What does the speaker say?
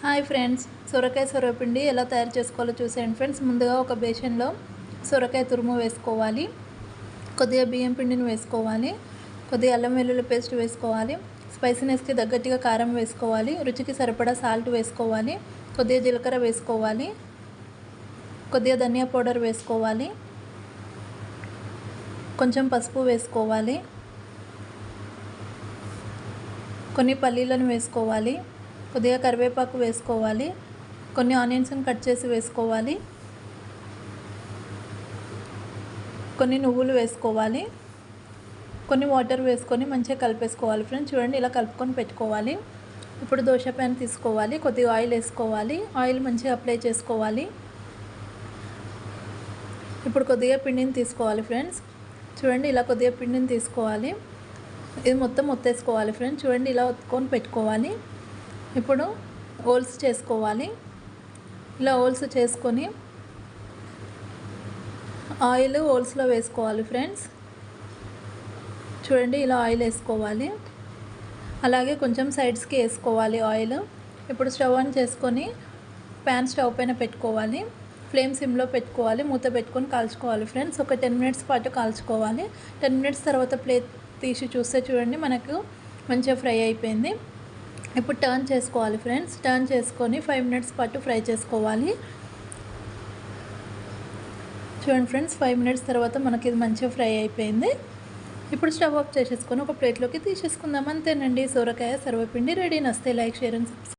Hi friends, సొరకాయ సొరపిండి ఎలా తయారు చేసుకోవాలో చూసేయండి ఫ్రెండ్స్. ముందుగా ఒక బేషన్లో సొరకాయ తురుము వేసుకోవాలి, కొద్దిగా బియ్యం పిండిని వేసుకోవాలి, కొద్దిగా అల్లం వెల్లుల్లి పేస్ట్ వేసుకోవాలి, స్పైసీనెస్కి తగ్గట్టుగా కారం వేసుకోవాలి, రుచికి సరిపడా సాల్ట్ వేసుకోవాలి, కొద్దిగా జీలకర్ర వేసుకోవాలి, కొద్దిగా ధనియా పౌడర్ వేసుకోవాలి, కొంచెం పసుపు వేసుకోవాలి, కొన్ని పల్లీలను వేసుకోవాలి, కొద్దిగా కరివేపాకు వేసుకోవాలి, కొన్ని ఆనియన్స్ని కట్ చేసి వేసుకోవాలి, కొన్ని నువ్వులు వేసుకోవాలి, కొన్ని వాటర్ వేసుకొని మంచిగా కలిపేసుకోవాలి ఫ్రెండ్స్. చూడండి, ఇలా కలుపుకొని పెట్టుకోవాలి. ఇప్పుడు దోశ ప్యాన్ తీసుకోవాలి, కొద్దిగా ఆయిల్ వేసుకోవాలి, ఆయిల్ మంచిగా అప్లై చేసుకోవాలి. ఇప్పుడు కొద్దిగా పిండిని తీసుకోవాలి ఫ్రెండ్స్. చూడండి, ఇలా కొద్దిగా పిండిని తీసుకోవాలి, ఇది మొత్తం ఒత్తేసుకోవాలి ఫ్రెండ్స్. చూడండి, ఇలా ఒత్తుకొని పెట్టుకోవాలి. ఇప్పుడు హోల్స్ చేసుకోవాలి. ఇలా హోల్స్ చేసుకొని ఆయిల్ హోల్స్లో వేసుకోవాలి ఫ్రెండ్స్. చూడండి, ఇలా ఆయిల్ వేసుకోవాలి, అలాగే కొంచెం సైడ్స్కి వేసుకోవాలి ఆయిల్. ఇప్పుడు స్టవ్ ఆన్ చేసుకొని ప్యాన్ స్టవ్ పైన పెట్టుకోవాలి, ఫ్లేమ్ సిమ్లో పెట్టుకోవాలి, మూత పెట్టుకొని కాల్చుకోవాలి ఫ్రెండ్స్. ఒక 10 మినిట్స్ పాటు కాల్చుకోవాలి. 10 మినిట్స్ తర్వాత ప్లేట్ తీసి చూస్తే చూడండి, మనకు మంచిగా ఫ్రై అయిపోయింది. ఇప్పుడు టర్న్ చేసుకోవాలి ఫ్రెండ్స్. టర్న్ చేసుకొని 5 మినిట్స్ పాటు ఫ్రై చేసుకోవాలి. చూడండి ఫ్రెండ్స్, 5 మినిట్స్ తర్వాత మనకి ఇది మంచిగా ఫ్రై అయిపోయింది. ఇప్పుడు స్టవ్ ఆఫ్ చేసేసుకొని ఒక ప్లేట్లోకి తీసేసుకుందాం. అంతేనండి, సొరకాయ సర్వపిండి రెడీ. నస్తే లైక్, షేర్ అండ్ సబ్స్క్రైబ్.